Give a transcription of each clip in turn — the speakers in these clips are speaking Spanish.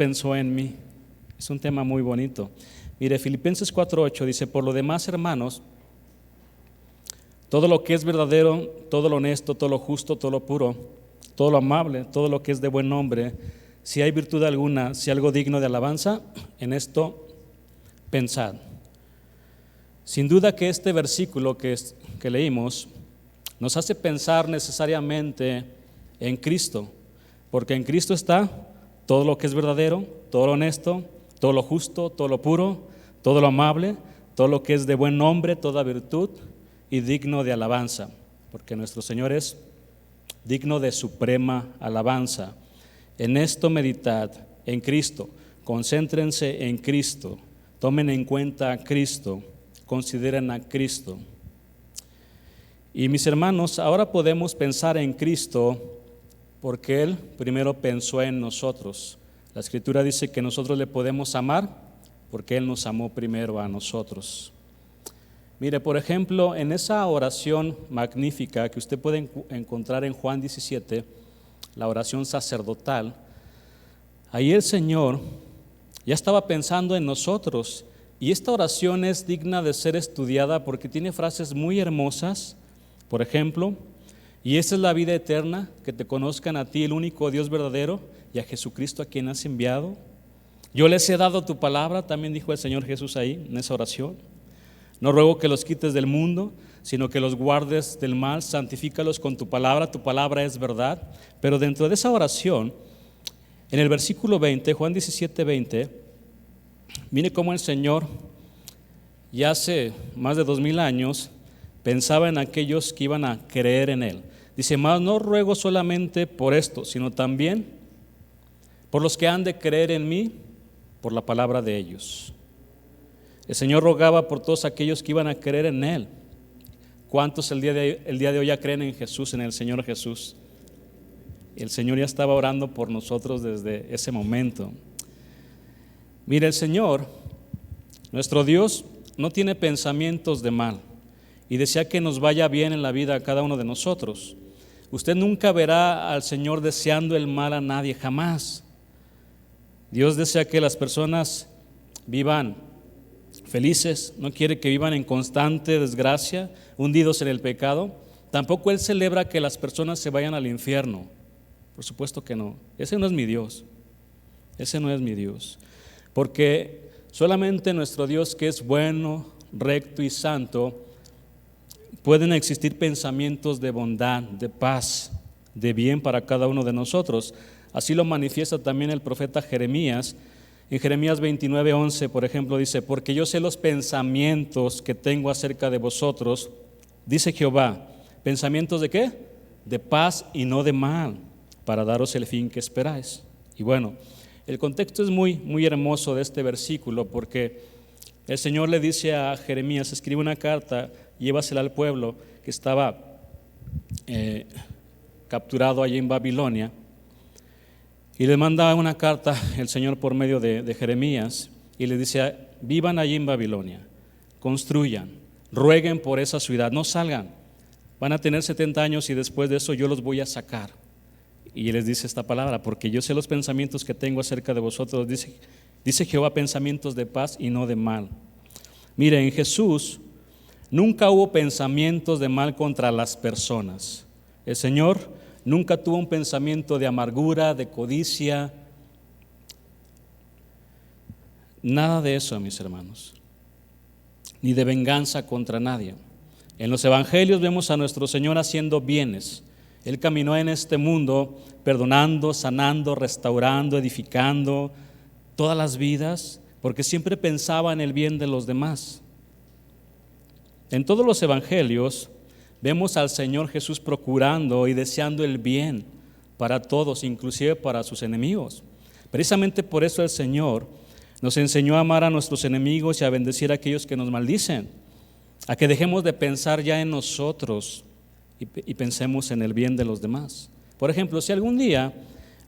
pensó en mí. Es un tema muy bonito. Mire, Filipenses 4:8 dice: por lo demás, hermanos, todo lo que es verdadero, todo lo honesto, todo lo justo, todo lo puro, todo lo amable, todo lo que es de buen nombre, si hay virtud alguna, si algo digno de alabanza, en esto pensad. Sin duda que este versículo que leímos nos hace pensar necesariamente en Cristo, porque en Cristo está todo lo que es verdadero, todo lo honesto, todo lo justo, todo lo puro, todo lo amable, todo lo que es de buen nombre, toda virtud y digno de alabanza, porque nuestro Señor es digno de suprema alabanza. En esto meditad, en Cristo, concéntrense en Cristo, tomen en cuenta a Cristo, consideren a Cristo. Y mis hermanos, ahora podemos pensar en Cristo porque Él primero pensó en nosotros. La Escritura dice que nosotros le podemos amar porque Él nos amó primero a nosotros. Mire, por ejemplo, en esa oración magnífica que usted puede encontrar en Juan 17, la oración sacerdotal, ahí el Señor ya estaba pensando en nosotros, y esta oración es digna de ser estudiada porque tiene frases muy hermosas. Por ejemplo, y esa es la vida eterna, que te conozcan a ti, el único Dios verdadero, y a Jesucristo a quien has enviado. Yo les he dado tu palabra, también dijo el Señor Jesús ahí en esa oración. No ruego que los quites del mundo, sino que los guardes del mal, santifícalos con tu palabra es verdad. Pero dentro de esa oración, en el versículo 20, Juan 17:20, mire cómo el Señor, ya hace más de 2000 años, pensaba en aquellos que iban a creer en Él. Dice: mas no ruego solamente por esto, sino también por los que han de creer en mí, por la palabra de ellos. El Señor rogaba por todos aquellos que iban a creer en Él. ¿Cuántos el día de hoy ya creen en Jesús, en el Señor Jesús? El Señor ya estaba orando por nosotros desde ese momento. Mire, el Señor, nuestro Dios, no tiene pensamientos de mal y desea que nos vaya bien en la vida a cada uno de nosotros. Usted nunca verá al Señor deseando el mal a nadie, jamás. Dios desea que las personas vivan felices, no quiere que vivan en constante desgracia, hundidos en el pecado. Tampoco Él celebra que las personas se vayan al infierno. Por supuesto que no. Ese no es mi Dios. Ese no es mi Dios. Porque solamente nuestro Dios, que es bueno, recto y santo, pueden existir pensamientos de bondad, de paz, de bien para cada uno de nosotros. Así lo manifiesta también el profeta Jeremías. En Jeremías 29:11, por ejemplo, dice: porque yo sé los pensamientos que tengo acerca de vosotros, dice Jehová. ¿Pensamientos de qué? De paz y no de mal, para daros el fin que esperáis. Y bueno, el contexto es muy, muy hermoso de este versículo, porque el Señor le dice a Jeremías: escribe una carta, llévasela al pueblo que estaba capturado allí en Babilonia. Y le manda una carta el Señor por medio de Jeremías y le dice: vivan allí en Babilonia, construyan, rueguen por esa ciudad, no salgan, van a tener 70 años y después de eso yo los voy a sacar. Y les dice esta palabra: porque yo sé los pensamientos que tengo acerca de vosotros, dice Jehová, pensamientos de paz y no de mal. Mire, en Jesús nunca hubo pensamientos de mal contra las personas. El Señor nunca tuvo un pensamiento de amargura, de codicia, nada de eso, mis hermanos, ni de venganza contra nadie. En los evangelios vemos a nuestro Señor haciendo bienes. Él caminó en este mundo perdonando, sanando, restaurando, edificando todas las vidas, porque siempre pensaba en el bien de los demás. En todos los evangelios vemos al Señor Jesús procurando y deseando el bien para todos, inclusive para sus enemigos. Precisamente por eso el Señor nos enseñó a amar a nuestros enemigos y a bendecir a aquellos que nos maldicen, a que dejemos de pensar ya en nosotros y pensemos en el bien de los demás. Por ejemplo, si algún día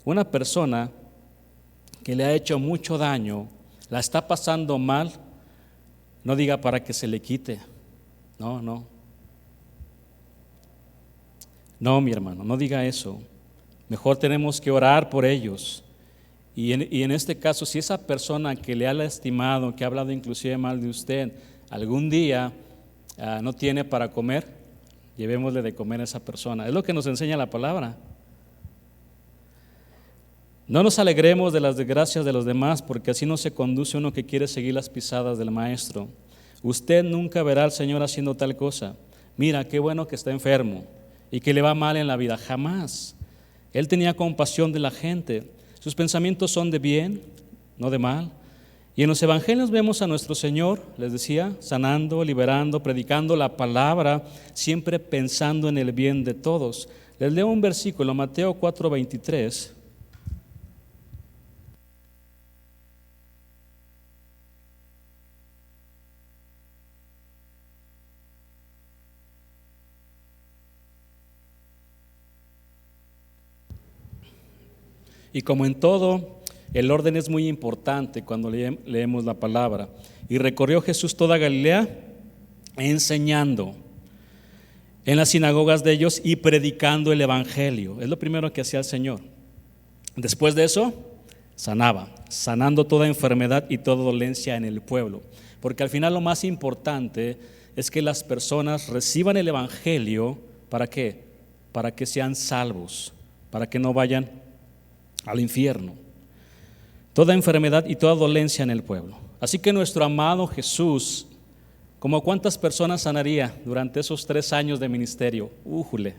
una persona que le ha hecho mucho daño la está pasando mal, no diga para que se le quite. No, mi hermano, no diga eso. Mejor tenemos que orar por ellos Y en este caso, si esa persona que le ha lastimado, que ha hablado inclusive mal de usted, algún día no tiene para comer, llevémosle de comer a esa persona. Es lo que nos enseña la palabra. No nos alegremos de las desgracias de los demás, porque así no se conduce uno que quiere seguir las pisadas del Maestro. Usted nunca verá al Señor haciendo tal cosa. Mira, qué bueno que está enfermo y que le va mal en la vida. Jamás. Él tenía compasión de la gente. Sus pensamientos son de bien, no de mal. Y en los evangelios vemos a nuestro Señor, les decía, sanando, liberando, predicando la palabra, siempre pensando en el bien de todos. Les leo un versículo, Mateo 4:23. Y como en todo, el orden es muy importante cuando leemos la palabra. Y recorrió Jesús toda Galilea enseñando en las sinagogas de ellos y predicando el evangelio. Es lo primero que hacía el Señor. Después de eso, sanando toda enfermedad y toda dolencia en el pueblo. Porque al final lo más importante es que las personas reciban el evangelio. ¿Para qué? Para que sean salvos, para que no vayan al infierno. Toda enfermedad y toda dolencia en el pueblo. Así que nuestro amado Jesús, ¿como cuántas personas sanaría durante esos 3 años de ministerio? ¡Újule!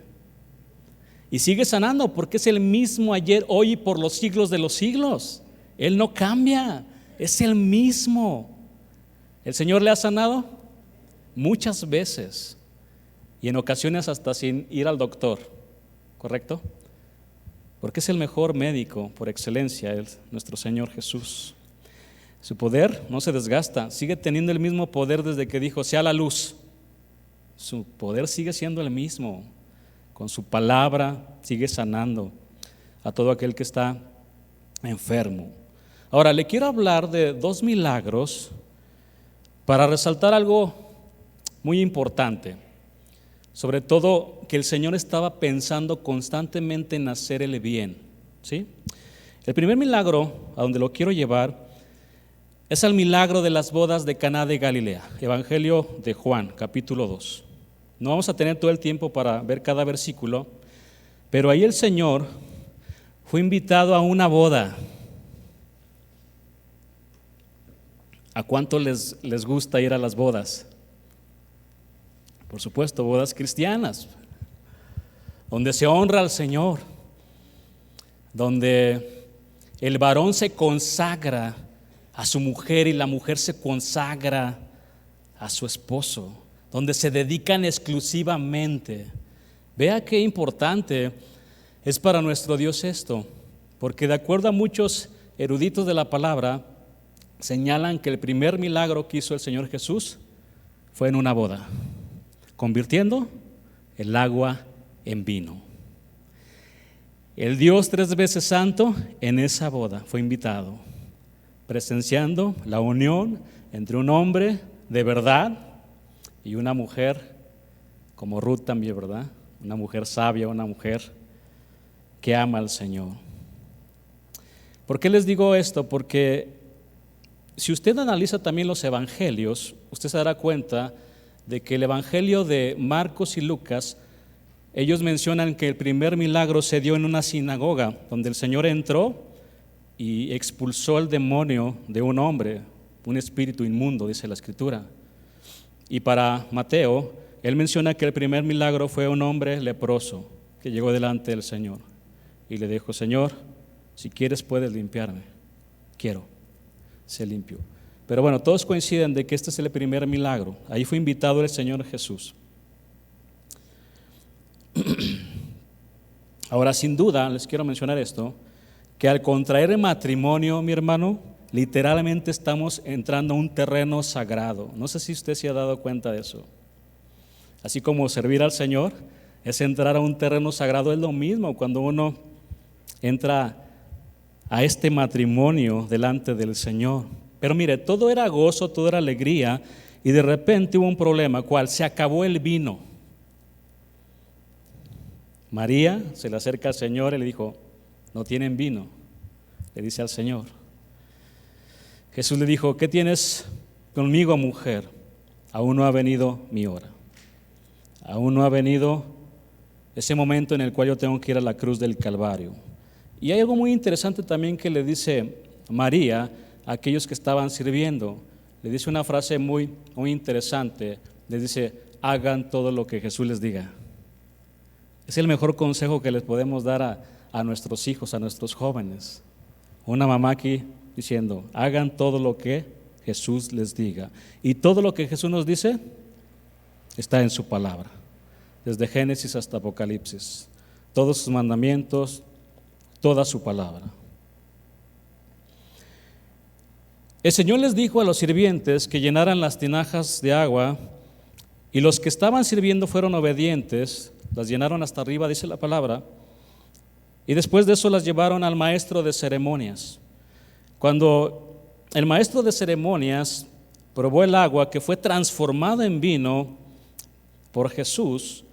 Y sigue sanando porque es el mismo ayer, hoy y por los siglos de los siglos. Él no cambia, es el mismo. ¿El Señor le ha sanado? Muchas veces. Y en ocasiones hasta sin ir al doctor, ¿correcto? Porque es el mejor médico por excelencia, nuestro Señor Jesús. Su poder no se desgasta, sigue teniendo el mismo poder desde que dijo, sea la luz. Su poder sigue siendo el mismo. Con su palabra sigue sanando a todo aquel que está enfermo. Ahora, le quiero hablar de 2 milagros para resaltar algo muy importante. Sobre todo que el Señor estaba pensando constantemente en hacer el bien, ¿sí? El primer milagro a donde lo quiero llevar es el milagro de las bodas de Caná de Galilea, Evangelio de Juan, capítulo 2. No vamos a tener todo el tiempo para ver cada versículo, pero ahí el Señor fue invitado a una boda. ¿A cuánto les gusta ir a las bodas? Por supuesto, bodas cristianas, donde se honra al Señor, donde el varón se consagra a su mujer y la mujer se consagra a su esposo, donde se dedican exclusivamente. Vea qué importante es para nuestro Dios esto, porque de acuerdo a muchos eruditos de la palabra, señalan que el primer milagro que hizo el Señor Jesús fue en una boda, convirtiendo el agua en vino. El Dios 3 veces santo en esa boda fue invitado, presenciando la unión entre un hombre de verdad y una mujer como Ruth también, ¿verdad? Una mujer sabia, una mujer que ama al Señor. ¿Por qué les digo esto? Porque si usted analiza también los evangelios, usted se dará cuenta de que el evangelio de Marcos y Lucas, ellos mencionan que el primer milagro se dio en una sinagoga, donde el Señor entró y expulsó el demonio de un hombre, un espíritu inmundo, dice la Escritura. Y para Mateo, él menciona que el primer milagro fue un hombre leproso que llegó delante del Señor y le dijo, Señor, si quieres puedes limpiarme. Quiero. Se limpió. Pero bueno, todos coinciden de que este es el primer milagro. Ahí fue invitado el Señor Jesús. Ahora, sin duda, les quiero mencionar esto, que al contraer matrimonio, mi hermano, literalmente estamos entrando a un terreno sagrado. No sé si usted se ha dado cuenta de eso. Así como servir al Señor es entrar a un terreno sagrado, es lo mismo cuando uno entra a este matrimonio delante del Señor. Pero mire, todo era gozo, todo era alegría, y de repente hubo un problema. ¿Cuál? Se acabó el vino. María se le acerca al Señor y le dijo, no tienen vino. le dice al Señor. Jesús le dijo, ¿qué tienes conmigo, mujer? Aún no ha venido mi hora. Aún no ha venido ese momento en el cual yo tengo que ir a la cruz del Calvario. Y hay algo muy interesante también que le dice María a aquellos que estaban sirviendo. Le dice una frase muy interesante. Le dice, hagan todo lo que Jesús les diga. Es el mejor consejo que les podemos dar a nuestros hijos, a nuestros jóvenes. Una mamá aquí diciendo, hagan todo lo que Jesús les diga. Y todo lo que Jesús nos dice está en su palabra, desde Génesis hasta Apocalipsis. Todos sus mandamientos, toda su palabra. El Señor les dijo a los sirvientes que llenaran las tinajas de agua, y los que estaban sirviendo fueron obedientes, las llenaron hasta arriba, dice la palabra, y después de eso las llevaron al maestro de ceremonias. Cuando el maestro de ceremonias probó el agua que fue transformada en vino por Jesús,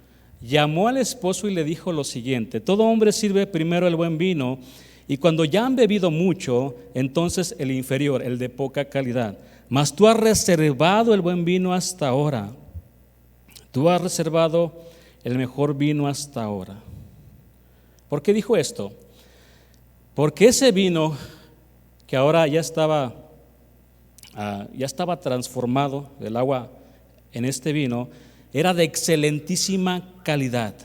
llamó al esposo y le dijo lo siguiente: todo hombre sirve primero el buen vino, y cuando ya han bebido mucho, entonces el inferior, el de poca calidad. Mas tú has reservado el buen vino hasta ahora. Tú has reservado el mejor vino hasta ahora. ¿Por qué dijo esto? Porque ese vino que ahora ya estaba transformado, el agua en este vino, era de excelentísima calidad.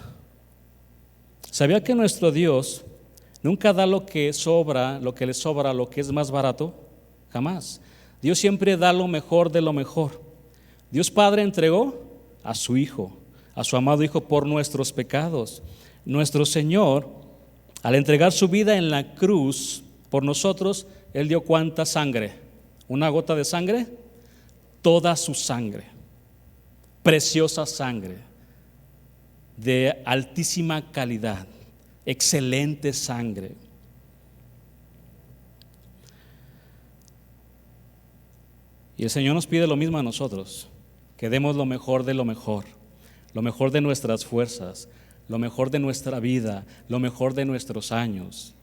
¿Sabía que nuestro Dios nunca da lo que sobra, lo que le sobra, lo que es más barato? Jamás. Dios siempre da lo mejor de lo mejor. Dios Padre entregó a su Hijo, a su amado Hijo por nuestros pecados. Nuestro Señor, al entregar su vida en la cruz por nosotros, Él dio ¿cuánta sangre? ¿Una gota de sangre? Toda su sangre, preciosa sangre, de altísima calidad, excelente sangre. Y el Señor nos pide lo mismo a nosotros, que demos lo mejor de nuestras fuerzas, lo mejor de nuestra vida, lo mejor de nuestros años.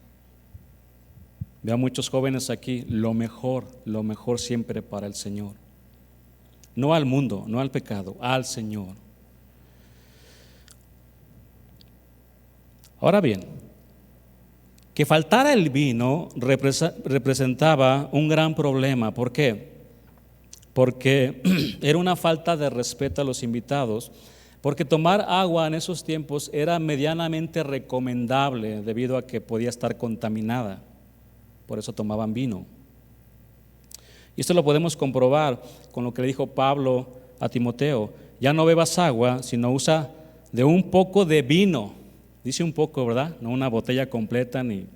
Veo a muchos jóvenes aquí, lo mejor siempre para el Señor. No al mundo, no al pecado, al Señor. Ahora bien, que faltara el vino representaba un gran problema. ¿Por qué? Porque era una falta de respeto a los invitados, porque tomar agua en esos tiempos era medianamente recomendable debido a que podía estar contaminada. Por eso tomaban vino. Y esto lo podemos comprobar con lo que le dijo Pablo a Timoteo: ya no bebas agua, sino usa de un poco de vino. Dice un poco, ¿verdad? No una botella completa ni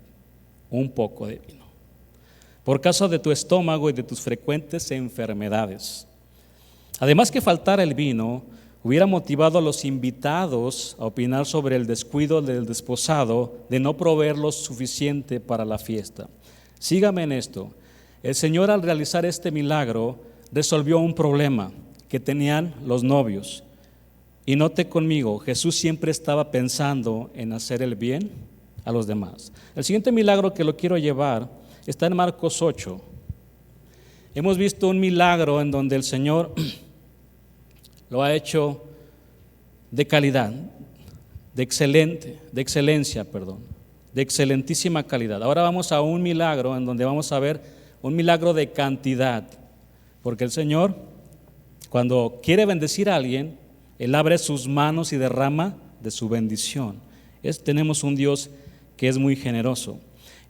un poco de vino. Por causa de tu estómago y de tus frecuentes enfermedades. Además, que faltara el vino hubiera motivado a los invitados a opinar sobre el descuido del desposado de no proveer lo suficiente para la fiesta. Sígame en esto. El Señor, al realizar este milagro, resolvió un problema que tenían los novios. Y note conmigo, Jesús siempre estaba pensando en hacer el bien a los demás. El siguiente milagro que lo quiero llevar está en Marcos 8. Hemos visto un milagro en donde el Señor lo ha hecho de calidad, de excelentísima calidad. Ahora vamos a un milagro en donde vamos a ver un milagro de cantidad, porque el Señor, cuando quiere bendecir a alguien, Él abre sus manos y derrama de su bendición. Tenemos un Dios que es muy generoso.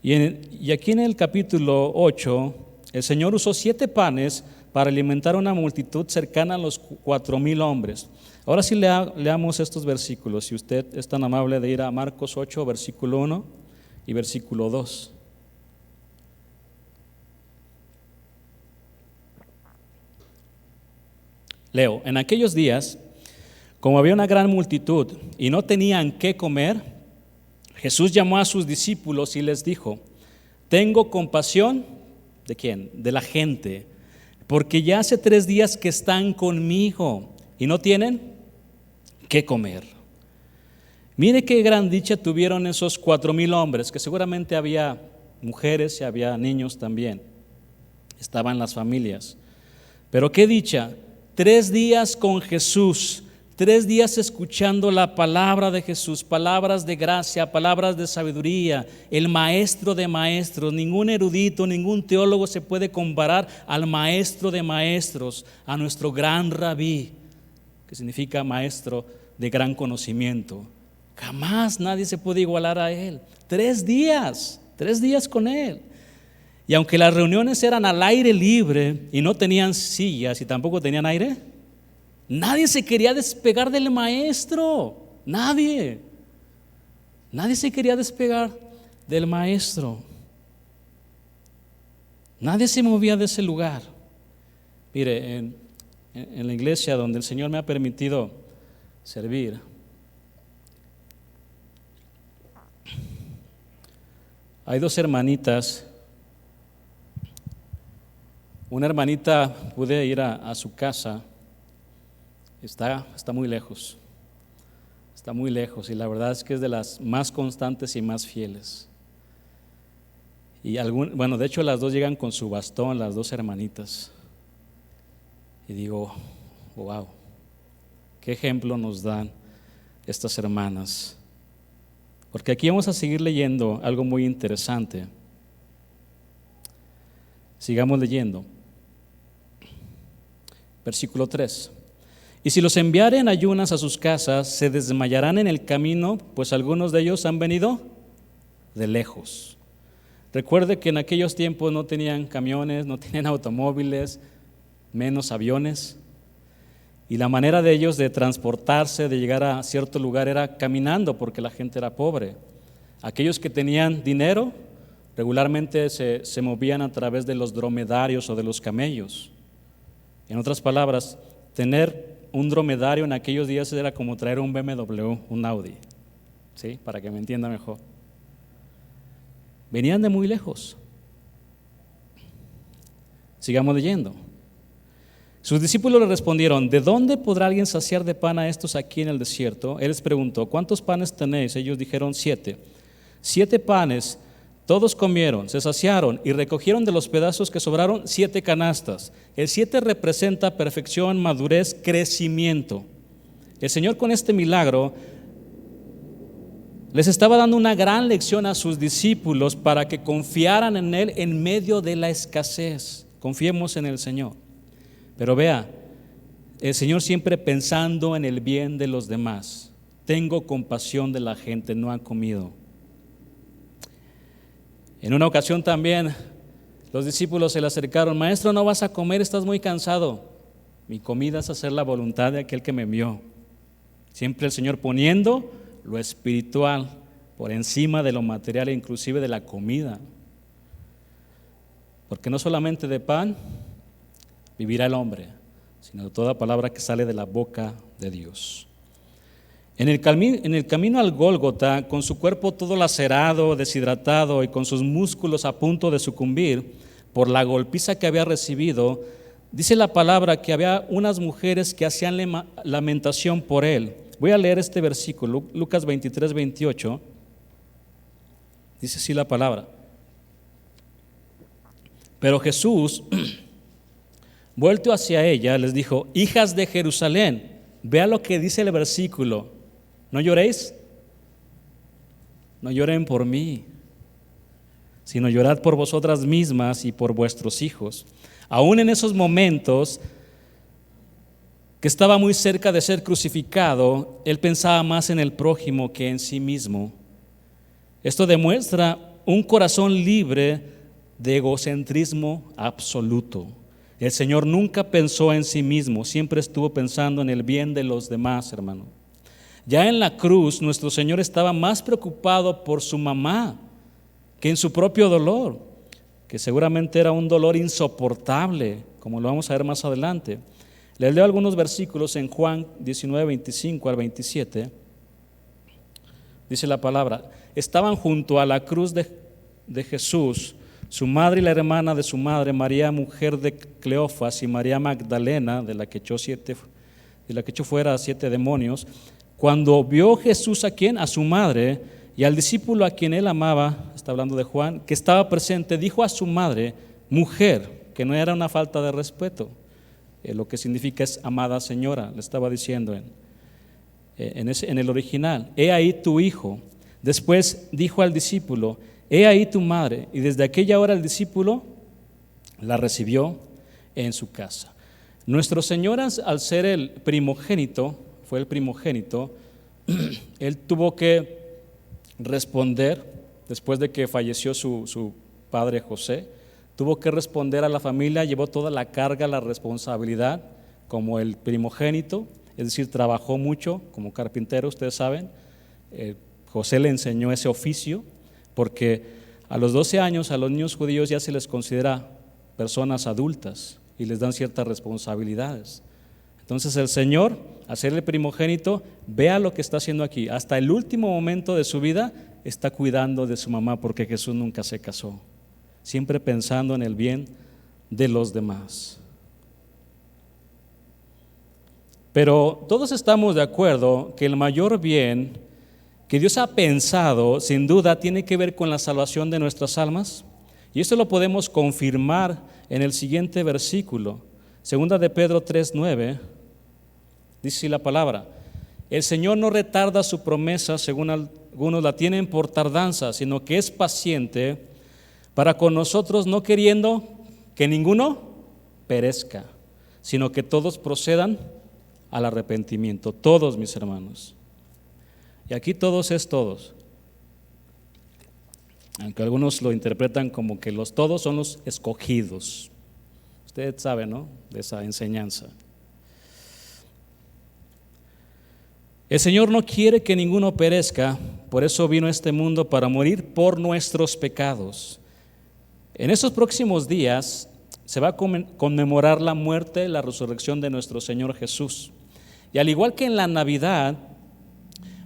Y aquí en el capítulo 8, el Señor usó 7 panes para alimentar a una multitud cercana a los 4,000 hombres. Ahora sí leamos estos versículos, si usted es tan amable de ir a Marcos 8, versículo 1 y versículo 2. Leo: en aquellos días, como había una gran multitud y no tenían qué comer, Jesús llamó a sus discípulos y les dijo: tengo compasión, ¿de quién? De la gente, porque ya hace 3 días que están conmigo y no tienen qué comer. Mire qué gran dicha tuvieron esos 4,000 hombres, que seguramente había mujeres y había niños también. Estaban las familias. Pero qué dicha, 3 días con Jesús, 3 días escuchando la palabra de Jesús, palabras de gracia, palabras de sabiduría, el maestro de maestros. Ningún erudito, ningún teólogo se puede comparar al maestro de maestros, a nuestro gran rabí, que significa maestro de gran conocimiento. Jamás nadie se puede igualar a él. 3 días con él. Y aunque las reuniones eran al aire libre y no tenían sillas y tampoco tenían aire, nadie se quería despegar del maestro. Nadie se quería despegar del maestro. Nadie se movía de ese lugar. Mire, en la iglesia donde el Señor me ha permitido servir, hay 2 hermanitas. Una hermanita pude ir a su casa, está muy lejos, y la verdad es que es de las más constantes y más fieles. Y de hecho las 2 llegan con su bastón, las 2 hermanitas. Y digo, wow, qué ejemplo nos dan estas hermanas. Porque aquí vamos a seguir leyendo algo muy interesante. Sigamos leyendo. Versículo 3. Y si los enviaren ayunas a sus casas, se desmayarán en el camino, pues algunos de ellos han venido de lejos. Recuerde que en aquellos tiempos no tenían camiones, no tenían automóviles, menos aviones. Y la manera de ellos de transportarse, de llegar a cierto lugar era caminando, porque la gente era pobre. Aquellos que tenían dinero regularmente se movían a través de los dromedarios o de los camellos. En otras palabras, tener un dromedario en aquellos días era como traer un BMW, un Audi, ¿sí? Para que me entienda mejor. Venían de muy lejos. Sigamos leyendo. Sus discípulos le respondieron: ¿de dónde podrá alguien saciar de pan a estos aquí en el desierto? Él les preguntó: ¿cuántos panes tenéis? Ellos dijeron: 7. 7 panes. Todos comieron, se saciaron y recogieron de los pedazos que sobraron 7 canastas. El 7 representa perfección, madurez, crecimiento. El Señor con este milagro les estaba dando una gran lección a sus discípulos para que confiaran en Él en medio de la escasez. Confiemos en el Señor. Pero vea, el Señor siempre pensando en el bien de los demás. Tengo compasión de la gente, no han comido. En una ocasión también los discípulos se le acercaron: Maestro, no vas a comer, estás muy cansado. Mi comida es hacer la voluntad de aquel que me envió. Siempre el Señor poniendo lo espiritual por encima de lo material e inclusive de la comida. Porque no solamente de pan vivirá el hombre, sino de toda palabra que sale de la boca de Dios. En el camino al Gólgota, con su cuerpo todo lacerado, deshidratado y con sus músculos a punto de sucumbir por la golpiza que había recibido, dice la palabra que había unas mujeres que hacían lamentación por él. Voy a leer este versículo, Lucas 23, 28. Dice así la palabra: pero Jesús, vuelto hacia ella, les dijo: hijas de Jerusalén, vea lo que dice el versículo. No lloréis, no lloren por mí, sino llorad por vosotras mismas y por vuestros hijos. Aún en esos momentos que estaba muy cerca de ser crucificado, él pensaba más en el prójimo que en sí mismo. Esto demuestra un corazón libre de egocentrismo absoluto. El Señor nunca pensó en sí mismo, siempre estuvo pensando en el bien de los demás, hermano. Ya en la cruz, nuestro Señor estaba más preocupado por su mamá que en su propio dolor, que seguramente era un dolor insoportable, como lo vamos a ver más adelante. Les leo algunos versículos en Juan 19, 25 al 27. Dice la palabra: estaban junto a la cruz de Jesús su madre y la hermana de su madre, María, mujer de Cleofas, y María Magdalena, de la que echó fuera a 7 demonios. Cuando vio Jesús, ¿a quién? A su madre Y al discípulo a quien él amaba, está hablando de Juan, que estaba presente, dijo a su madre, mujer, que no era una falta de respeto, lo que significa es amada señora, le estaba diciendo en el original, he ahí tu hijo. Después dijo al discípulo, he ahí tu madre, y desde aquella hora el discípulo la recibió en su casa. Nuestro Señor, al ser el primogénito, fue el primogénito, él tuvo que responder, después de que falleció su padre José, tuvo que responder a la familia, llevó toda la carga, la responsabilidad como el primogénito, es decir, trabajó mucho como carpintero, ustedes saben. José le enseñó ese oficio, porque a los 12 años a los niños judíos ya se les considera personas adultas y les dan ciertas responsabilidades. Entonces el Señor, al ser el primogénito, vea lo que está haciendo aquí. Hasta el último momento de su vida está cuidando de su mamá, porque Jesús nunca se casó, siempre pensando en el bien de los demás. Pero todos estamos de acuerdo que el mayor bien que Dios ha pensado, sin duda, tiene que ver con la salvación de nuestras almas. Y esto lo podemos confirmar en el siguiente versículo, 2 de Pedro 3:9, dice así la palabra: el Señor no retarda su promesa, según algunos la tienen por tardanza, sino que es paciente para con nosotros, no queriendo que ninguno perezca, sino que todos procedan al arrepentimiento. Todos, mis hermanos. Y aquí todos es todos. Aunque algunos lo interpretan como que los todos son los escogidos. Usted sabe, ¿no?, de esa enseñanza. El Señor no quiere que ninguno perezca, por eso vino a este mundo para morir por nuestros pecados. En estos próximos días se va a conmemorar la muerte y la resurrección de nuestro Señor Jesús. Y al igual que en la Navidad,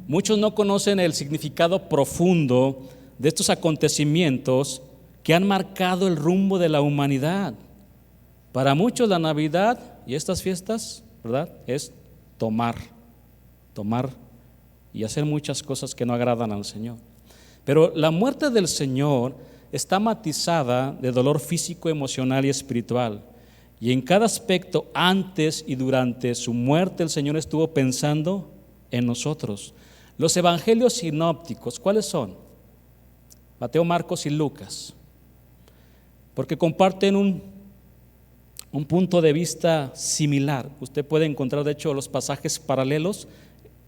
muchos no conocen el significado profundo de estos acontecimientos que han marcado el rumbo de la humanidad. Para muchos la Navidad y estas fiestas, ¿verdad?, es tomar y hacer muchas cosas que no agradan al Señor. Pero la muerte del Señor está matizada de dolor físico, emocional y espiritual. Y en cada aspecto, antes y durante su muerte, el Señor estuvo pensando en nosotros. Los evangelios sinópticos, ¿cuáles son? Mateo, Marcos y Lucas, porque comparten un punto de vista similar. Usted puede encontrar, de hecho, los pasajes paralelos,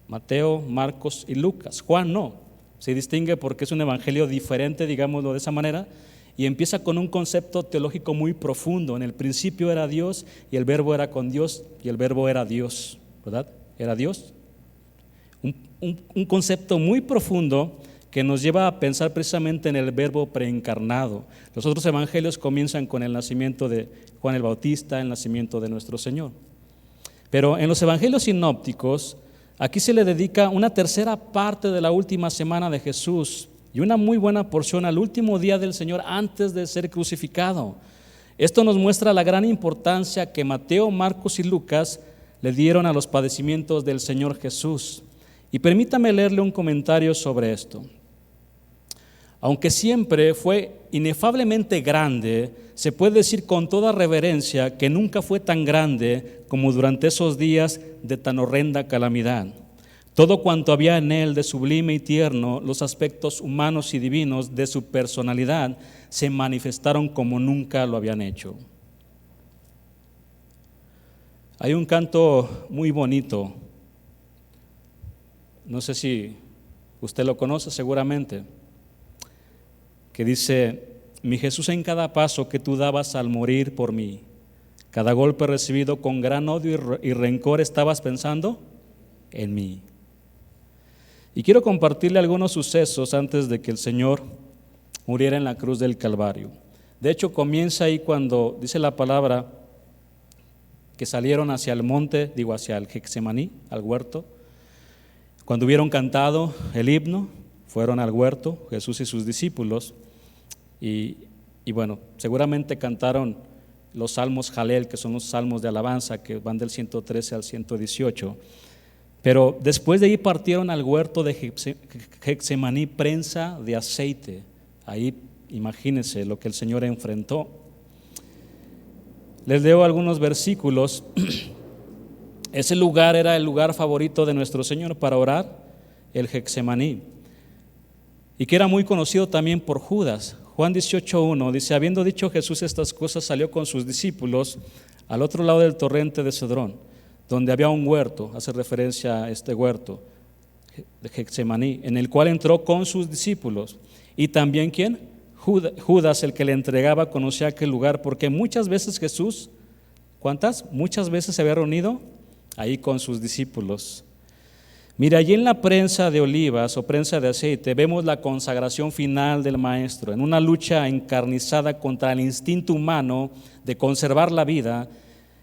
Mateo, Marcos y Lucas. Juan no, se distingue porque es un evangelio diferente, digámoslo de esa manera, y empieza con un concepto teológico muy profundo. En el principio era Dios, y el verbo era con Dios, y el verbo era Dios, ¿verdad? Era Dios. Un concepto muy profundo que nos lleva a pensar precisamente en el verbo preencarnado. Los otros evangelios comienzan con el nacimiento de Juan el Bautista, el nacimiento de nuestro Señor. Pero en los evangelios sinópticos, aquí se le dedica una tercera parte de la última semana de Jesús y una muy buena porción al último día del Señor antes de ser crucificado. Esto nos muestra la gran importancia que Mateo, Marcos y Lucas le dieron a los padecimientos del Señor Jesús. Y permítame leerle un comentario sobre esto. Aunque siempre fue inefablemente grande, se puede decir con toda reverencia que nunca fue tan grande como durante esos días de tan horrenda calamidad. Todo cuanto había en él de sublime y tierno, los aspectos humanos y divinos de su personalidad, se manifestaron como nunca lo habían hecho. Hay un canto muy bonito, no sé si usted lo conoce seguramente, que dice: mi Jesús, en cada paso que tú dabas al morir por mí, cada golpe recibido con gran odio y rencor, estabas pensando en mí. Y quiero compartirle algunos sucesos antes de que el Señor muriera en la cruz del Calvario. De hecho, comienza ahí cuando dice la palabra que salieron hacia el monte, hacia el Getsemaní, al huerto. Cuando hubieron cantado el himno, fueron al huerto, Jesús y sus discípulos, y bueno, seguramente cantaron los salmos Jalel, que son los salmos de alabanza que van del 113 al 118. Pero después de ahí partieron al huerto de Getsemaní, prensa de aceite. Ahí imagínense lo que el Señor enfrentó. Les leo algunos versículos. Ese lugar era el lugar favorito de nuestro Señor para orar, el Getsemaní, y que era muy conocido también por Judas. Juan 18:1 dice: habiendo dicho Jesús estas cosas, salió con sus discípulos al otro lado del torrente de Cedrón, donde había un huerto, hace referencia a este huerto de Getsemaní, en el cual entró con sus discípulos. Y también, ¿quién? Judas, el que le entregaba, conocía aquel lugar, porque muchas veces Jesús, ¿cuántas? Muchas veces se había reunido ahí con sus discípulos. Mira, allí en la prensa de olivas o prensa de aceite vemos la consagración final del Maestro, en una lucha encarnizada contra el instinto humano de conservar la vida.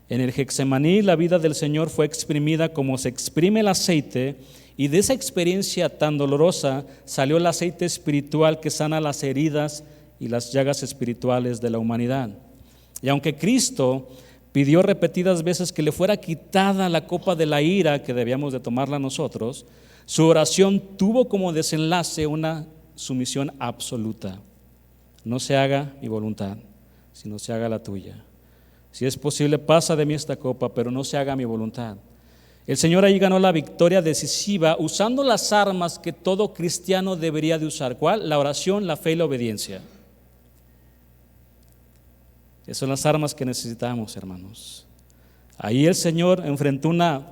En el Getsemaní la vida del Señor fue exprimida como se exprime el aceite, y de esa experiencia tan dolorosa salió el aceite espiritual que sana las heridas y las llagas espirituales de la humanidad. Y aunque Cristo pidió repetidas veces que le fuera quitada la copa de la ira que debíamos de tomarla nosotros, su oración tuvo como desenlace una sumisión absoluta. No se haga mi voluntad, sino se haga la tuya. Si es posible, pasa de mí esta copa, pero no se haga mi voluntad. El Señor ahí ganó la victoria decisiva usando las armas que todo cristiano debería de usar. ¿Cuál? La oración, la fe y la obediencia. Esas son las armas que necesitamos, hermanos. Ahí el Señor enfrentó una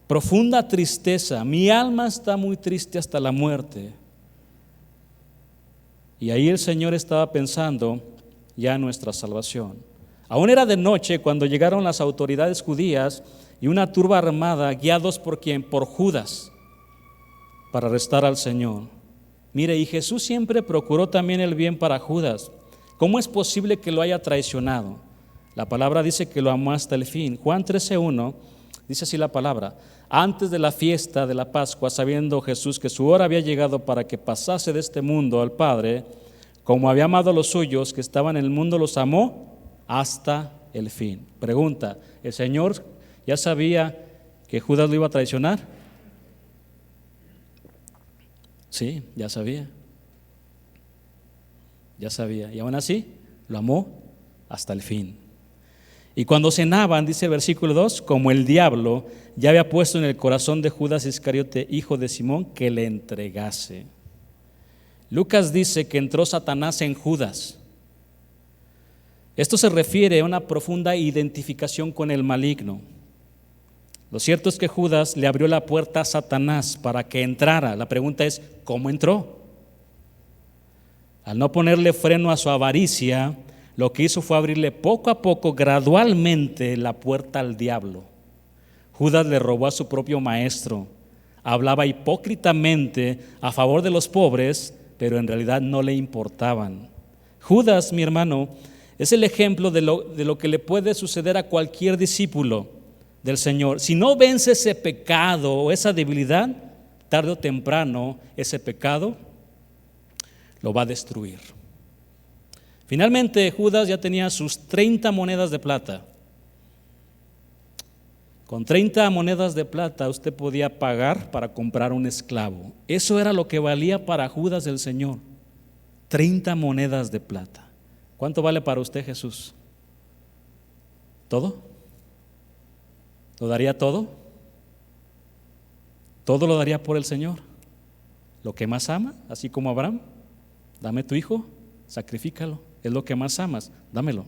profunda tristeza. Mi alma está muy triste hasta la muerte. Y ahí el Señor estaba pensando ya en nuestra salvación. Aún era de noche cuando llegaron las autoridades judías y una turba armada, guiados por ¿quién? Por Judas, para arrestar al Señor. Mire, y Jesús siempre procuró también el bien para Judas. ¿Cómo es posible que lo haya traicionado? La palabra dice que lo amó hasta el fin. Juan 13:1 dice así la palabra: antes de la fiesta de la Pascua, sabiendo Jesús que su hora había llegado para que pasase de este mundo al Padre, como había amado a los suyos que estaban en el mundo, los amó hasta el fin. Pregunta: ¿el Señor ya sabía que Judas lo iba a traicionar? Sí, ya sabía. Ya sabía, y aún así lo amó hasta el fin. Y cuando cenaban, dice el versículo 2, como el diablo ya había puesto en el corazón de Judas Iscariote, hijo de Simón, que le entregase. Lucas dice que entró Satanás en Judas. Esto se refiere a una profunda identificación con el maligno. Lo cierto es que Judas le abrió la puerta a Satanás para que entrara. La pregunta es, ¿cómo entró? Al no ponerle freno a su avaricia, lo que hizo fue abrirle poco a poco, gradualmente, la puerta al diablo. Judas le robó a su propio maestro, hablaba hipócritamente a favor de los pobres, pero en realidad no le importaban. Judas, mi hermano, es el ejemplo de lo que le puede suceder a cualquier discípulo del Señor. Si no vence ese pecado o esa debilidad, tarde o temprano ese pecado lo va a destruir. Finalmente, Judas ya tenía sus 30 monedas de plata. Con 30 monedas de plata usted podía pagar para comprar un esclavo. Eso era lo que valía para Judas el Señor. 30 monedas de plata. ¿Cuánto vale para usted Jesús? ¿Todo? ¿Lo daría todo? ¿Todo lo daría por el Señor? ¿Lo que más ama? Así como Abraham. Dame tu hijo, sacrifícalo. Es lo que más amas, dámelo.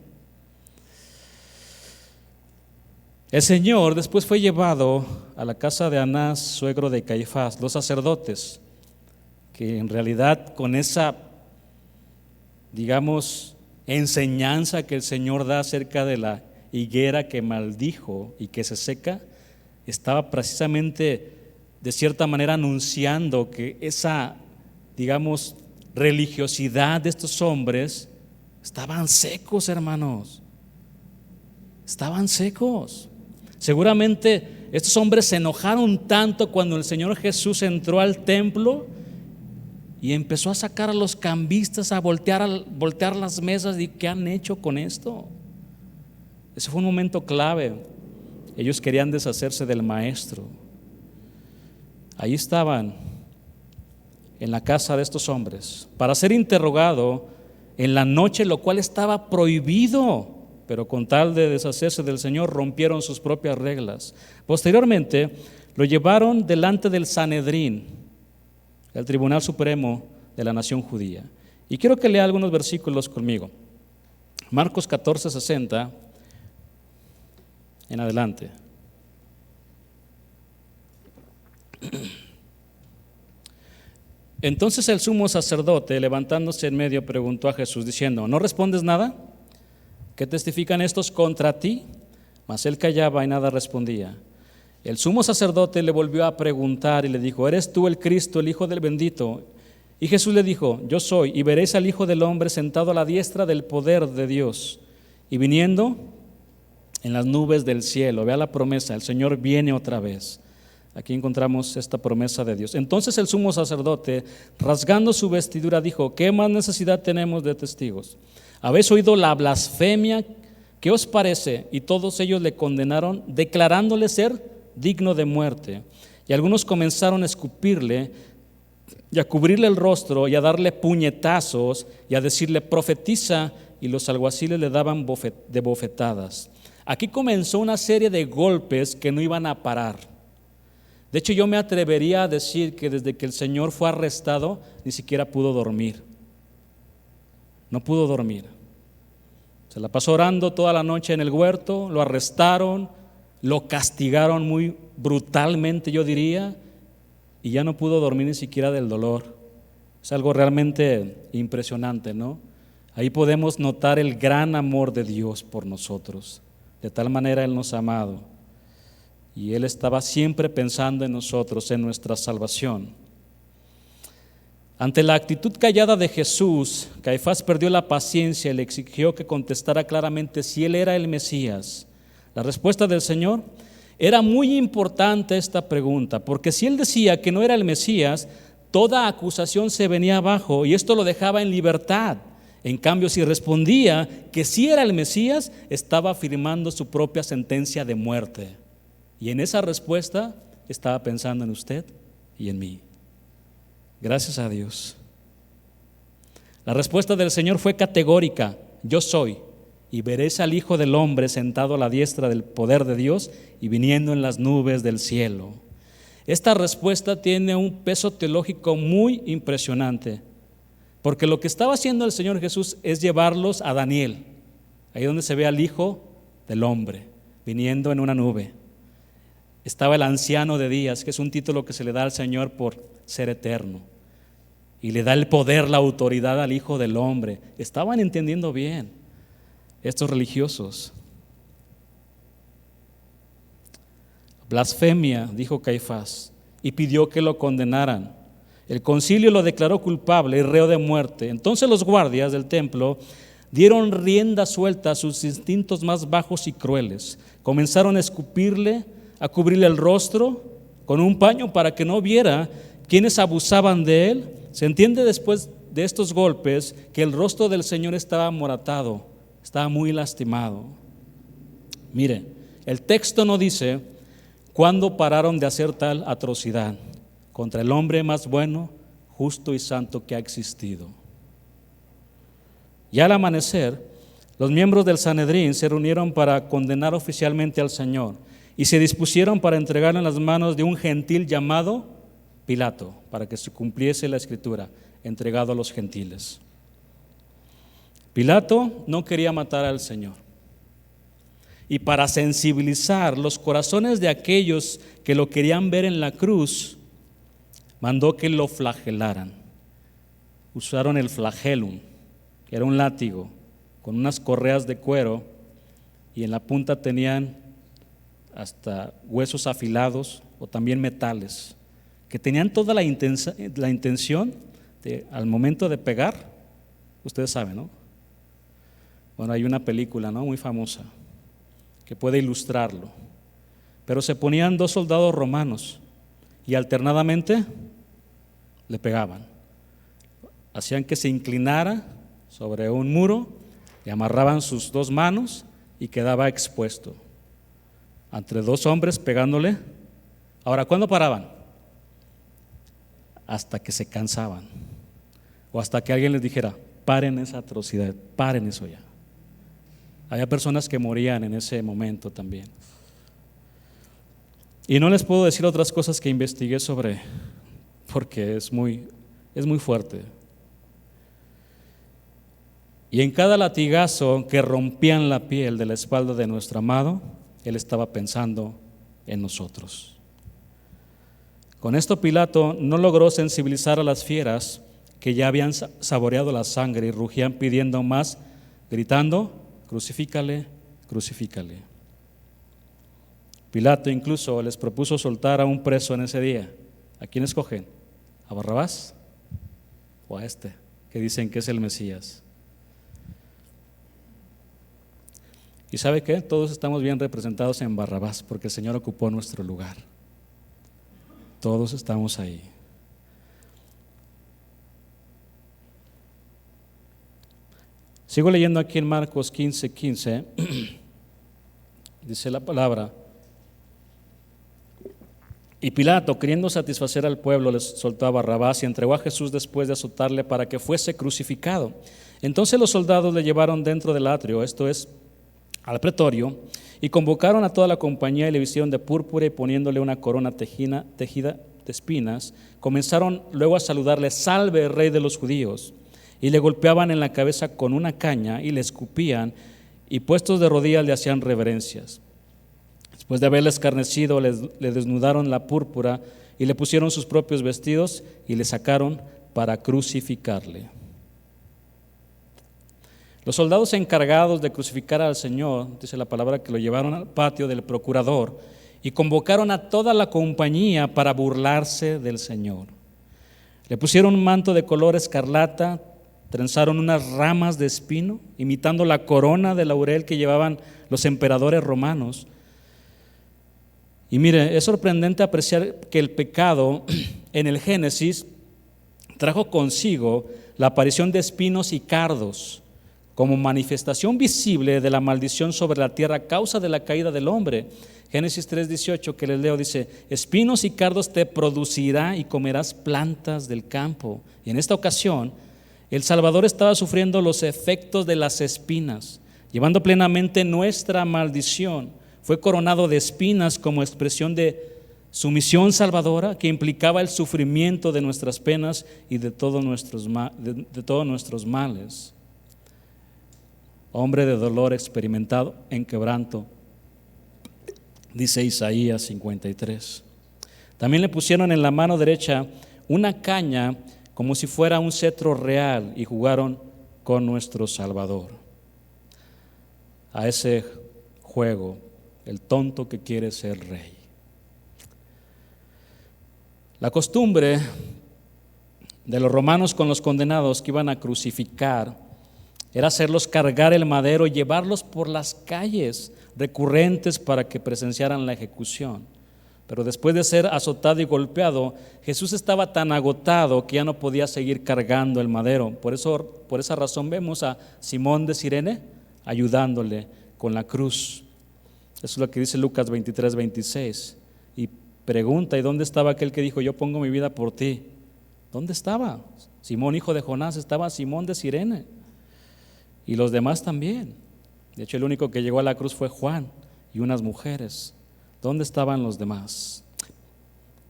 El Señor después fue llevado a la casa de Anás, suegro de Caifás, los sacerdotes, que en realidad con esa, digamos, enseñanza que el Señor da acerca de la higuera que maldijo y que se seca, estaba precisamente de cierta manera anunciando que esa, digamos, religiosidad de estos hombres estaban secos, hermanos. Estaban secos. Seguramente estos hombres se enojaron tanto cuando el Señor Jesús entró al templo y empezó a sacar a los cambistas, a voltear las mesas. ¿Y qué han hecho con esto? Ese fue un momento clave. Ellos querían deshacerse del maestro. Ahí estaban en la casa de estos hombres para ser interrogado en la noche, lo cual estaba prohibido, pero con tal de deshacerse del Señor rompieron sus propias reglas. Posteriormente lo llevaron delante del Sanedrín, el Tribunal Supremo de la nación judía. Y quiero que lea algunos versículos conmigo. Marcos 14:60 en adelante. Entonces el sumo sacerdote, levantándose en medio, preguntó a Jesús diciendo: ¿no respondes nada? ¿Qué testifican estos contra ti? Mas él callaba y nada respondía. El sumo sacerdote le volvió a preguntar y le dijo: ¿eres tú el Cristo, el Hijo del Bendito? Y Jesús le dijo: yo soy, y veréis al Hijo del Hombre sentado a la diestra del poder de Dios y viniendo en las nubes del cielo. Vea la promesa, el Señor viene otra vez. Aquí encontramos esta promesa de Dios. Entonces el sumo sacerdote, rasgando su vestidura, dijo: ¿qué más necesidad tenemos de testigos? ¿Habéis oído la blasfemia? ¿Qué os parece? Y todos ellos le condenaron, declarándole ser digno de muerte. Y algunos comenzaron a escupirle y a cubrirle el rostro y a darle puñetazos y a decirle: profetiza, y los alguaciles le daban de bofetadas. Aquí comenzó una serie de golpes que no iban a parar. De hecho, yo me atrevería a decir que desde que el Señor fue arrestado, ni siquiera pudo dormir. No pudo dormir. Se la pasó orando toda la noche en el huerto, lo arrestaron, lo castigaron muy brutalmente, yo diría, y ya no pudo dormir ni siquiera del dolor. Es algo realmente impresionante, ¿no? Ahí podemos notar el gran amor de Dios por nosotros. De tal manera Él nos ha amado. Y Él estaba siempre pensando en nosotros, en nuestra salvación. Ante la actitud callada de Jesús, Caifás perdió la paciencia y le exigió que contestara claramente si Él era el Mesías. La respuesta del Señor: era muy importante esta pregunta, porque si Él decía que no era el Mesías, toda acusación se venía abajo y esto lo dejaba en libertad. En cambio, si respondía que sí era el Mesías, estaba afirmando su propia sentencia de muerte. Y en esa respuesta estaba pensando en usted y en mí. Gracias a Dios. La respuesta del Señor fue categórica: yo soy, y veréis al Hijo del Hombre sentado a la diestra del poder de Dios y viniendo en las nubes del cielo. Esta respuesta tiene un peso teológico muy impresionante, porque lo que estaba haciendo el Señor Jesús es llevarlos a Daniel, ahí donde se ve al Hijo del Hombre viniendo en una nube. Estaba el anciano de días, que es un título que se le da al Señor por ser eterno, y le da el poder, la autoridad al Hijo del Hombre. Estaban entendiendo bien estos religiosos. Blasfemia, dijo Caifás, y pidió que lo condenaran. El concilio lo declaró culpable y reo de muerte. Entonces los guardias del templo dieron rienda suelta a sus instintos más bajos y crueles. Comenzaron a escupirle, a cubrirle el rostro con un paño para que no viera quienes abusaban de él. Se entiende después de estos golpes que el rostro del Señor estaba amoratado, estaba muy lastimado. Mire, el texto no dice cuándo pararon de hacer tal atrocidad contra el hombre más bueno, justo y santo que ha existido. Y al amanecer, los miembros del Sanedrín se reunieron para condenar oficialmente al Señor y se dispusieron para entregarlo en las manos de un gentil llamado Pilato, para que se cumpliese la escritura: entregado a los gentiles. Pilato no quería matar al Señor, y para sensibilizar los corazones de aquellos que lo querían ver en la cruz, mandó que lo flagelaran. Usaron el flagelum, que era un látigo con unas correas de cuero, y en la punta tenían hasta huesos afilados o también metales, que tenían toda la intención de, al momento de pegar, ustedes saben, ¿no? Bueno, hay una película, ¿no?, muy famosa que puede ilustrarlo. Pero se ponían dos soldados romanos y alternadamente le pegaban. Hacían que se inclinara sobre un muro, le amarraban sus dos manos y quedaba expuesto entre dos hombres pegándole. Ahora, ¿cuándo paraban? hasta que se cansaban o hasta que alguien les dijera: paren esa atrocidad, paren eso ya. Había personas que morían en ese momento también. Y no les puedo decir otras cosas que investigué sobre, porque es muy fuerte. Y en cada latigazo que rompían la piel de la espalda de nuestro amado, Él estaba pensando en nosotros. Con esto Pilato no logró sensibilizar a las fieras que ya habían saboreado la sangre y rugían pidiendo más, gritando: crucifícale, crucifícale. Pilato incluso les propuso soltar a un preso en ese día. ¿A quién escogen? ¿A Barrabás o a este que dicen que es el Mesías? ¿Y sabe qué? Todos estamos bien representados en Barrabás porque el Señor ocupó nuestro lugar. Todos estamos ahí. Sigo leyendo aquí en Marcos 15:15. Dice la palabra: y Pilato, queriendo satisfacer al pueblo, les soltó a Barrabás y entregó a Jesús después de azotarle para que fuese crucificado. Entonces los soldados le llevaron dentro del atrio, esto es, al pretorio, y convocaron a toda la compañía y le vistieron de púrpura y poniéndole una corona tejida de espinas, comenzaron luego a saludarle: salve, rey de los judíos. Y le golpeaban en la cabeza con una caña y le escupían, y puestos de rodillas le hacían reverencias. Después de haberle escarnecido, le desnudaron la púrpura y le pusieron sus propios vestidos y le sacaron para crucificarle. Los soldados encargados de crucificar al Señor, dice la palabra, que lo llevaron al patio del procurador y convocaron a toda la compañía para burlarse del Señor. Le pusieron un manto de color escarlata, trenzaron unas ramas de espino, imitando la corona de laurel que llevaban los emperadores romanos. Y mire, es sorprendente apreciar que el pecado en el Génesis trajo consigo la aparición de espinos y cardos como manifestación visible de la maldición sobre la tierra a causa de la caída del hombre. Génesis 3:18 que les leo dice: espinos y cardos te producirá y comerás plantas del campo. Y en esta ocasión el Salvador estaba sufriendo los efectos de las espinas, llevando plenamente nuestra maldición. Fue coronado de espinas como expresión de su misión salvadora, que implicaba el sufrimiento de nuestras penas y de todos nuestros males. Hombre de dolor experimentado en quebranto, dice Isaías 53. También le pusieron en la mano derecha una caña como si fuera un cetro real y jugaron con nuestro Salvador. A ese juego, el tonto que quiere ser rey. La costumbre de los romanos con los condenados que iban a crucificar era hacerlos cargar el madero y llevarlos por las calles recurrentes para que presenciaran la ejecución. Pero después de ser azotado y golpeado, Jesús estaba tan agotado que ya no podía seguir cargando el madero. Por esa razón vemos a Simón de Cirene ayudándole con la cruz. Eso es lo que dice Lucas 23:26. Y pregunta: ¿y dónde estaba aquel que dijo: yo pongo mi vida por ti? ¿Dónde estaba? Simón, hijo de Jonás, estaba Simón de Cirene. Y los demás también. De hecho, el único que llegó a la cruz fue Juan y unas mujeres. ¿Dónde estaban los demás?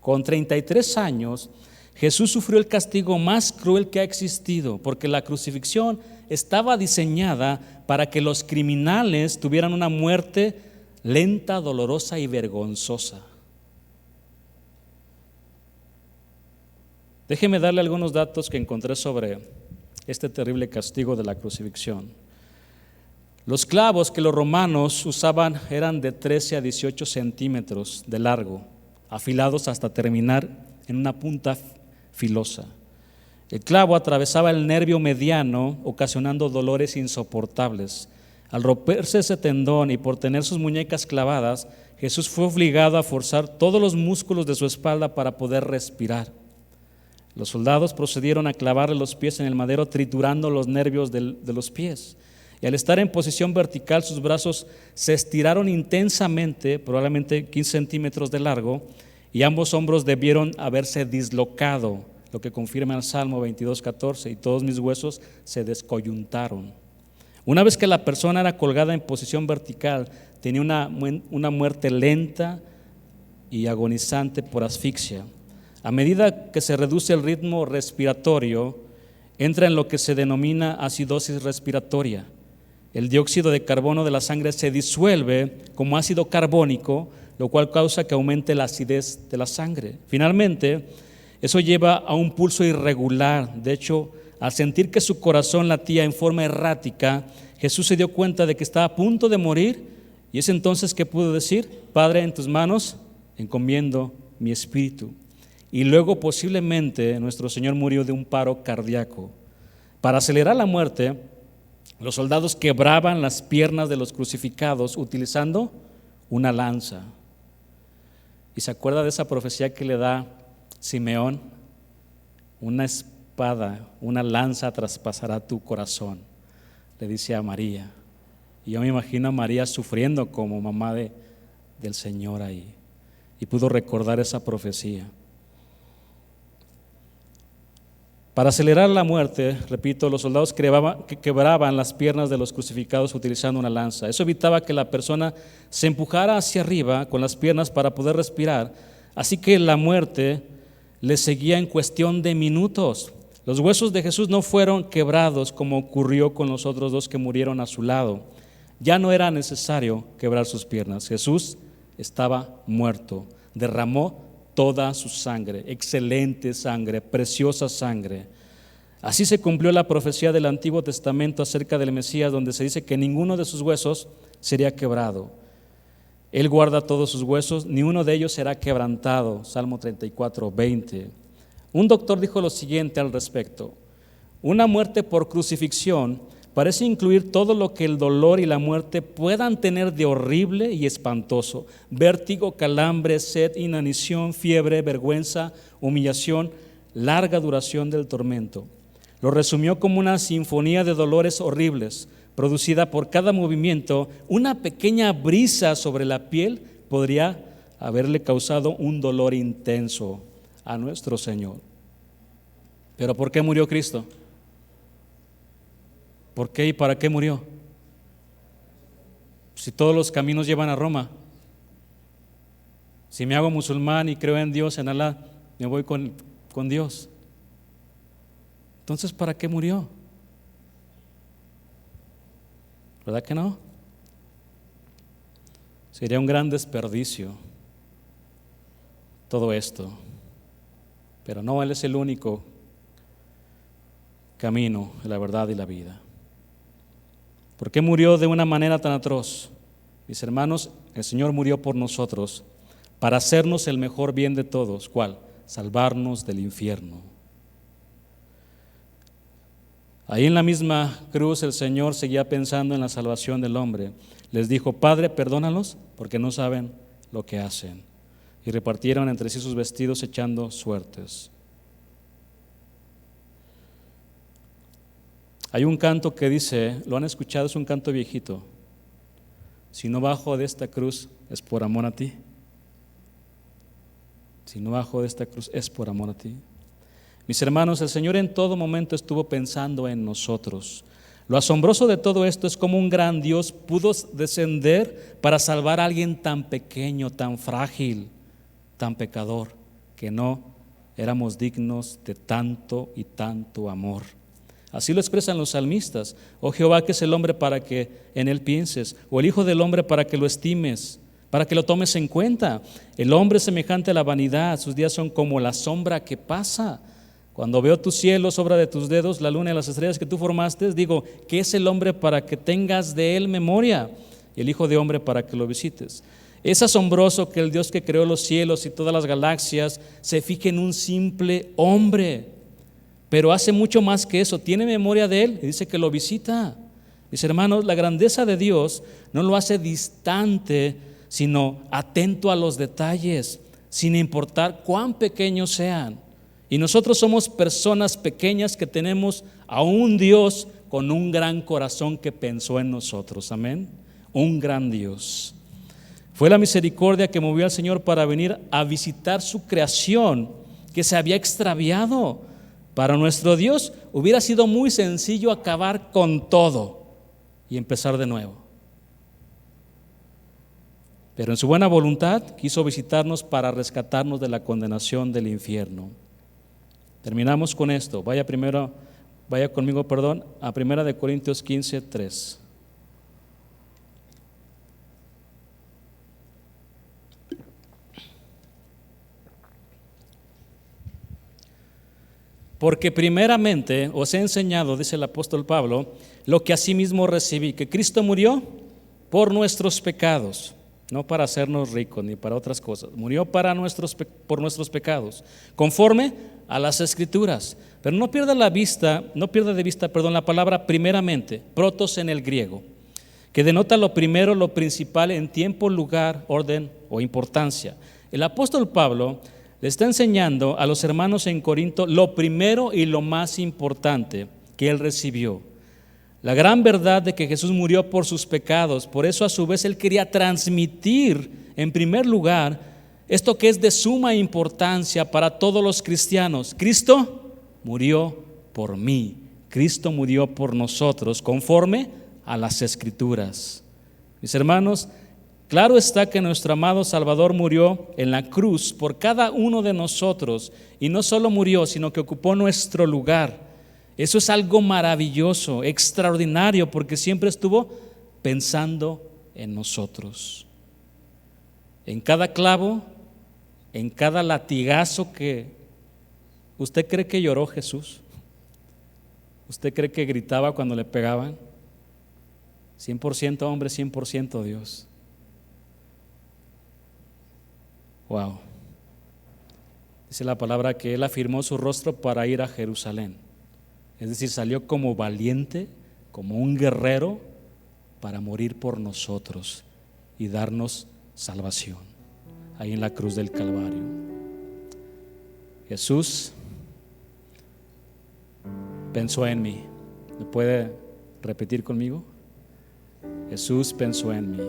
Con 33 años, Jesús sufrió el castigo más cruel que ha existido, porque la crucifixión estaba diseñada para que los criminales tuvieran una muerte lenta, dolorosa y vergonzosa. Déjeme darle algunos datos que encontré sobre este terrible castigo de la crucifixión. Los clavos que los romanos usaban eran de 13 a 18 centímetros de largo, afilados hasta terminar en una punta filosa. El clavo atravesaba el nervio mediano, ocasionando dolores insoportables. Al romperse ese tendón y por tener sus muñecas clavadas, Jesús fue obligado a forzar todos los músculos de su espalda para poder respirar. Los soldados procedieron a clavarle los pies en el madero, triturando los nervios de los pies. Y al estar en posición vertical, sus brazos se estiraron intensamente, probablemente 15 centímetros de largo, y ambos hombros debieron haberse dislocado lo que confirma el Salmo 22:14, y todos mis huesos se descoyuntaron. Una vez que la persona era colgada en posición vertical, tenía una muerte lenta y agonizante por asfixia. A medida que se reduce el ritmo respiratorio, entra en lo que se denomina acidosis respiratoria. El dióxido de carbono de la sangre se disuelve como ácido carbónico, lo cual causa que aumente la acidez de la sangre. Finalmente, eso lleva a un pulso irregular. De hecho, al sentir que su corazón latía en forma errática, Jesús se dio cuenta de que estaba a punto de morir, y es entonces que pudo decir: Padre, en tus manos encomiendo mi espíritu. Y luego posiblemente nuestro Señor murió de un paro cardíaco. Para acelerar la muerte, los soldados quebraban las piernas de los crucificados utilizando una lanza. ¿Y se acuerda de esa profecía que le da Simeón? Una espada, una lanza traspasará tu corazón, le dice a María. Y yo me imagino a María sufriendo como mamá del Señor ahí, y pudo recordar esa profecía. Para acelerar la muerte, repito, los soldados quebraban las piernas de los crucificados utilizando una lanza. Eso evitaba que la persona se empujara hacia arriba con las piernas para poder respirar, así que la muerte le seguía en cuestión de minutos. Los huesos de Jesús no fueron quebrados como ocurrió con los otros dos que murieron a su lado. Ya no era necesario quebrar sus piernas. Jesús estaba muerto, derramó toda su sangre, excelente sangre, preciosa sangre. Así se cumplió la profecía del Antiguo Testamento acerca del Mesías, donde se dice que ninguno de sus huesos sería quebrado. Él guarda todos sus huesos, ni uno de ellos será quebrantado. Salmo 34:20. Un doctor dijo lo siguiente al respecto: una muerte por crucifixión parece incluir todo lo que el dolor y la muerte puedan tener de horrible y espantoso: vértigo, calambre, sed, inanición, fiebre, vergüenza, humillación, larga duración del tormento. Lo resumió como una sinfonía de dolores horribles, producida por cada movimiento. Una pequeña brisa sobre la piel podría haberle causado un dolor intenso a nuestro Señor. ¿Pero por qué murió Cristo? ¿Por qué y para qué murió? Si todos los caminos llevan a Roma. Si me hago musulmán y creo en Dios, en Alá, me voy con Dios. Entonces, ¿para qué murió? ¿Verdad que no? Sería un gran desperdicio todo esto. Pero no, Él es el único camino, la verdad y la vida. ¿Por qué murió de una manera tan atroz? Mis hermanos, el Señor murió por nosotros para hacernos el mejor bien de todos. ¿Cuál? Salvarnos del infierno. Ahí en la misma cruz el Señor seguía pensando en la salvación del hombre. Les dijo: Padre, perdónalos porque no saben lo que hacen. Y repartieron entre sí sus vestidos echando suertes. Hay un canto que dice, ¿lo han escuchado? Es un canto viejito: si no bajo de esta cruz es por amor a ti. Si no bajo de esta cruz es por amor a ti. Mis hermanos, el Señor en todo momento estuvo pensando en nosotros. Lo asombroso de todo esto es cómo un gran Dios pudo descender para salvar a alguien tan pequeño, tan frágil, tan pecador, que no éramos dignos de tanto y tanto amor. Así lo expresan los salmistas: oh Jehová, ¿qué es el hombre para que en él pienses? O el hijo del hombre para que lo estimes, para que lo tomes en cuenta. El hombre es semejante a la vanidad, sus días son como la sombra que pasa. Cuando veo tus cielos, obra de tus dedos, la luna y las estrellas que tú formaste, digo, ¿qué es el hombre para que tengas de él memoria? Y el hijo de hombre para que lo visites. Es asombroso que el Dios que creó los cielos y todas las galaxias se fije en un simple hombre, pero hace mucho más que eso. Tiene memoria de él y dice que lo visita. Mis hermanos, la grandeza de Dios no lo hace distante, sino atento a los detalles, sin importar cuán pequeños sean. Y nosotros somos personas pequeñas que tenemos a un Dios con un gran corazón que pensó en nosotros. Amén. Un gran Dios. Fue la misericordia que movió al Señor para venir a visitar su creación que se había extraviado. Para nuestro Dios hubiera sido muy sencillo acabar con todo y empezar de nuevo. Pero en su buena voluntad quiso visitarnos para rescatarnos de la condenación del infierno. Terminamos con esto. Vaya conmigo, a 1 Corintios 15:3. Porque primeramente os he enseñado, dice el apóstol Pablo, lo que asimismo recibí, que Cristo murió por nuestros pecados, no para hacernos ricos ni para otras cosas, murió por nuestros pecados, conforme a las Escrituras. Pero no pierda de vista, la palabra primeramente, protos en el griego, que denota lo primero, lo principal en tiempo, lugar, orden o importancia. El apóstol Pablo le está enseñando a los hermanos en Corinto lo primero y lo más importante que él recibió. La gran verdad de que Jesús murió por sus pecados. Por eso a su vez él quería transmitir en primer lugar esto que es de suma importancia para todos los cristianos. Cristo murió por mí. Cristo murió por nosotros conforme a las Escrituras. Mis hermanos, claro está que nuestro amado Salvador murió en la cruz por cada uno de nosotros, y no solo murió, sino que ocupó nuestro lugar. Eso es algo maravilloso, extraordinario, porque siempre estuvo pensando en nosotros. En cada clavo, en cada latigazo que ¿usted cree que lloró Jesús? ¿Usted cree que gritaba cuando le pegaban? 100% hombre, 100% Dios. Wow. Dice la palabra que él afirmó su rostro para ir a Jerusalén. Es decir, salió como valiente, como un guerrero, para morir por nosotros y darnos salvación, ahí en la cruz del Calvario. Jesús pensó en mí. ¿Me puede repetir conmigo? Jesús pensó en mí.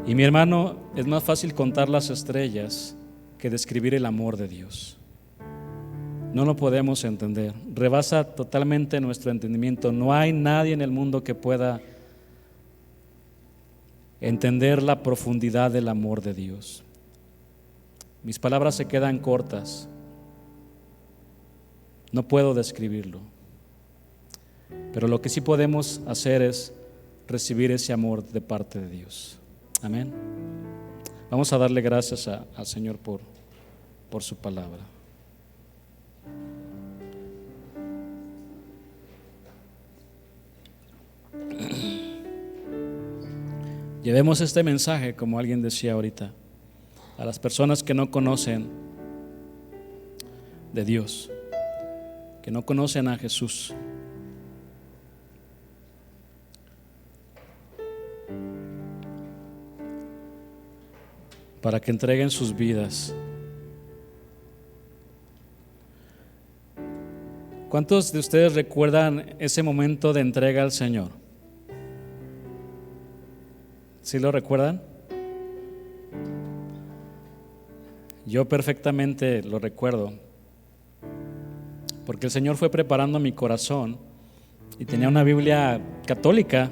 Y mi hermano, es más fácil contar las estrellas que describir el amor de Dios. No lo podemos entender, rebasa totalmente nuestro entendimiento. No hay nadie en el mundo que pueda entender la profundidad del amor de Dios. Mis palabras se quedan cortas, no puedo describirlo, pero lo que sí podemos hacer es recibir ese amor de parte de Dios. Amén. Vamos a darle gracias al Señor por su palabra. Llevemos este mensaje, como alguien decía ahorita, a las personas que no conocen de Dios, que no conocen a Jesús. Para que entreguen sus vidas. ¿Cuántos de ustedes recuerdan ese momento de entrega al Señor? ¿Sí lo recuerdan? Yo perfectamente lo recuerdo, porque el Señor fue preparando mi corazón y tenía una Biblia católica,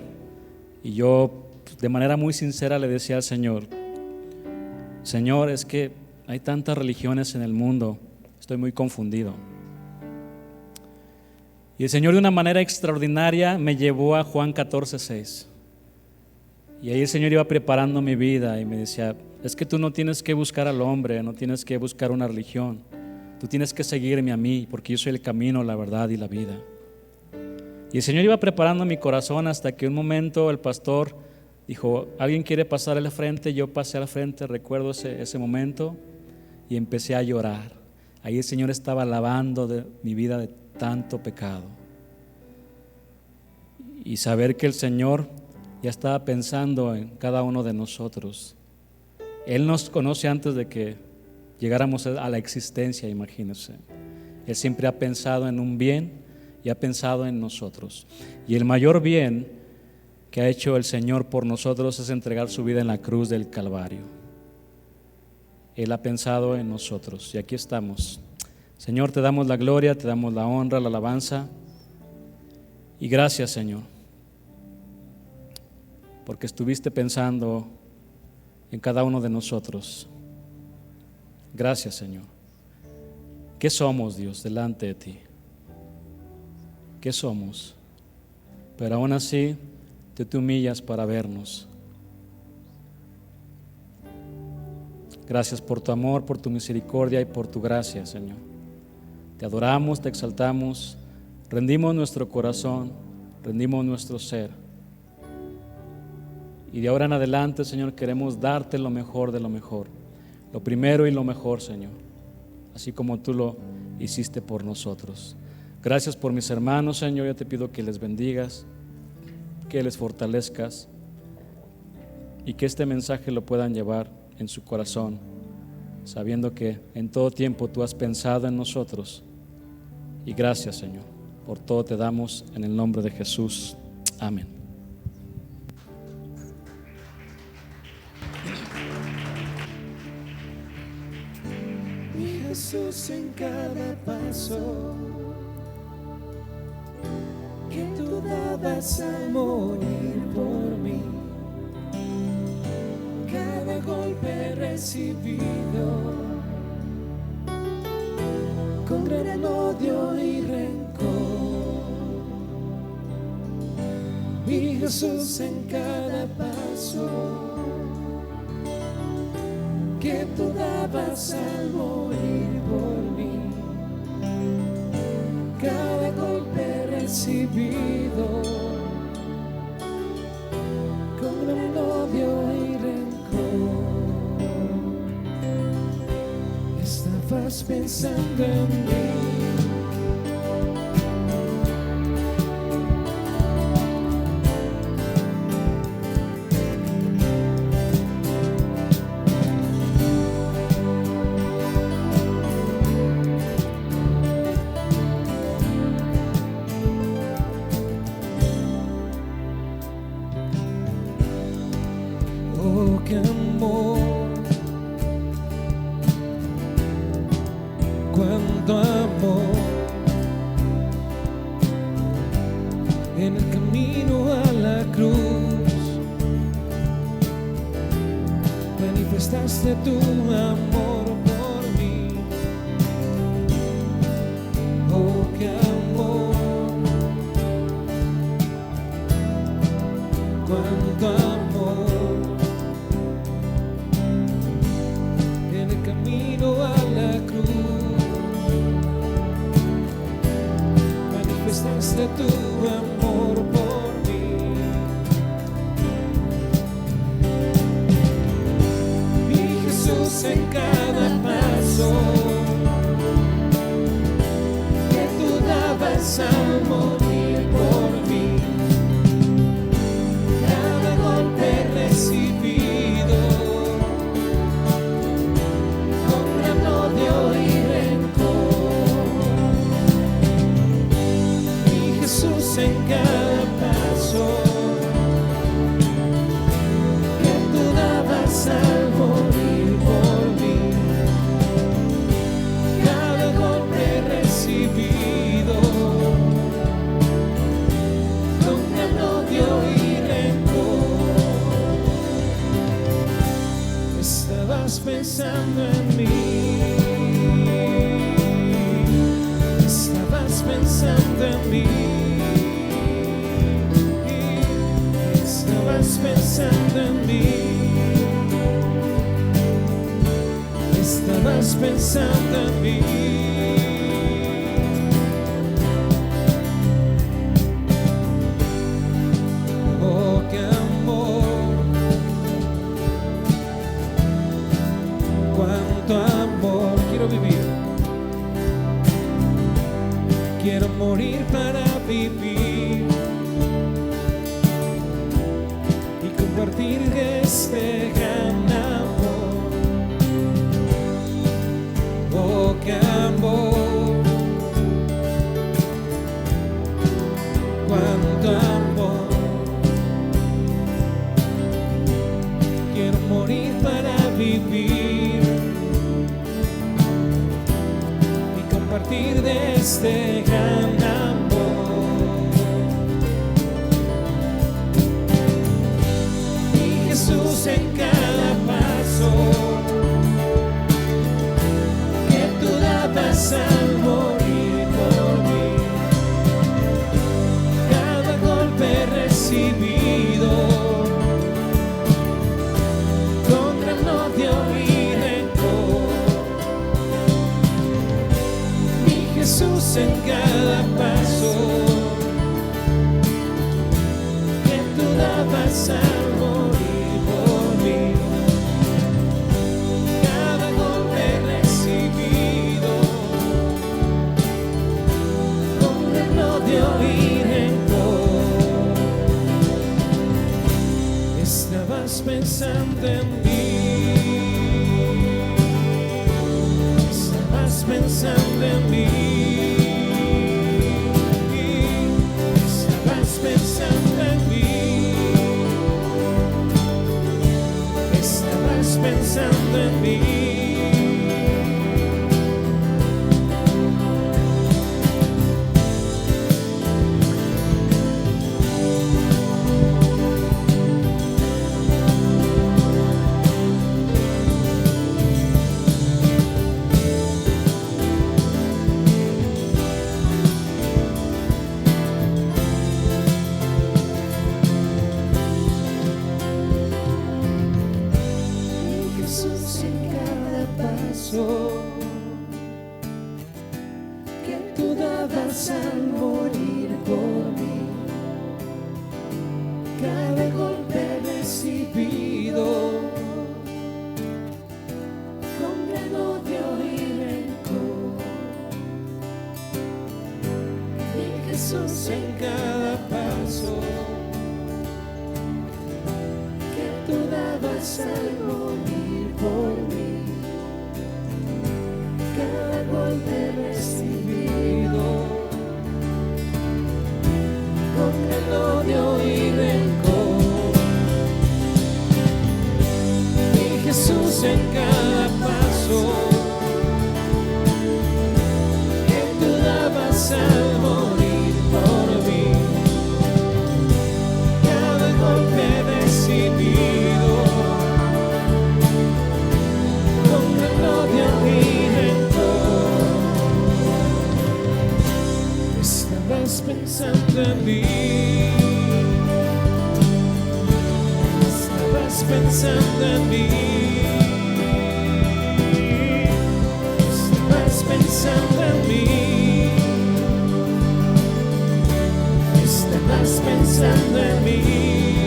y yo de manera muy sincera le decía al Señor: Señor, es que hay tantas religiones en el mundo, estoy muy confundido. Y el Señor de una manera extraordinaria me llevó a Juan 14:6. Y ahí el Señor iba preparando mi vida y me decía: es que tú no tienes que buscar al hombre, no tienes que buscar una religión, tú tienes que seguirme a mí, porque yo soy el camino, la verdad y la vida. Y el Señor iba preparando mi corazón hasta que un momento el pastor dijo: ¿alguien quiere pasar al frente? Yo pasé al frente, recuerdo ese momento, y empecé a llorar. Ahí el Señor estaba lavando de mi vida de tanto pecado. Y saber que el Señor ya estaba pensando en cada uno de nosotros. Él nos conoce antes de que llegáramos a la existencia, imagínense. Él siempre ha pensado en un bien y ha pensado en nosotros. Y el mayor bien que ha hecho el Señor por nosotros es entregar su vida en la cruz del Calvario. Él ha pensado en nosotros y aquí estamos. Señor, te damos la gloria, te damos la honra, la alabanza y gracias, Señor, porque estuviste pensando en cada uno de nosotros. Gracias, Señor. ¿Qué somos, Dios, delante de ti? ¿Qué somos? Pero aún así te humillas para vernos. Gracias por tu amor, por tu misericordia y por tu gracia, Señor. Te adoramos, te exaltamos, rendimos nuestro corazón, rendimos nuestro ser. Y de ahora en adelante, Señor, queremos darte lo mejor de lo mejor, lo primero y lo mejor, Señor, así como tú lo hiciste por nosotros. Gracias por mis hermanos, Señor. Yo te pido que les bendigas, que les fortalezcas y que este mensaje lo puedan llevar en su corazón, sabiendo que en todo tiempo tú has pensado en nosotros. Y gracias, Señor, por todo te damos en el nombre de Jesús. Amén. Mi Jesús, en cada paso que tú dabas al morir por mí, cada golpe recibido con gran odio y rencor. Mi Jesús, en cada paso que tú dabas al morir por mí, cada golpe recibido con gran odio y rencor. Estabas pensando en mí. Oh, qué amor, cuánto amor, en el camino a la cruz manifestaste tu amor por mí. Oh, qué amor, cuánto amor, en el camino a la cruz manifestaste tu amor por mí. Mi Jesús, en cada paso que tú dabas al morir por mí, cada golpe recibido con gran odio y rencor. Mi Jesús, en cada paso que tú dabas al morir por mí, cada golpe recibido con gran odio y rencor. Estabas pensando en mí, estabas pensando en mí, estabas pensando en mí, estabas pensando en mí. Oh, qué amor, cuánto amor. Quiero vivir, quiero morir para vivir y compartir este gran amor. Oh, qué amor, cuánto amor, quiero morir para vivir compartir de este gran amor. Y Jesús, en cada paso que tú dabas al morir por mí, cada golpe recibido con gran odio y rencor. Mi Jesús, en cada paso que tú dabas al morir por mí, cada golpe recibido con gran odio y rencor. Estabas pensando en mí, estabas pensando en mí, estabas pensando en mí, estabas pensando en mí. Jesús, en cada paso que tú dabas al morir por mí, cada golpe recibido con gran odio y rencor. Mi Jesús, en cada paso que tú dabas al morir por mí, cada golpe recibido con gran odio y rencor. Mi Jesús, en cada paso que tú dabas al morir por mí, cada golpe recibido con gran odio y rencor. Estabas pensando en mí, estabas pensando en mí, estabas pensando en mí, estabas pensando en mí.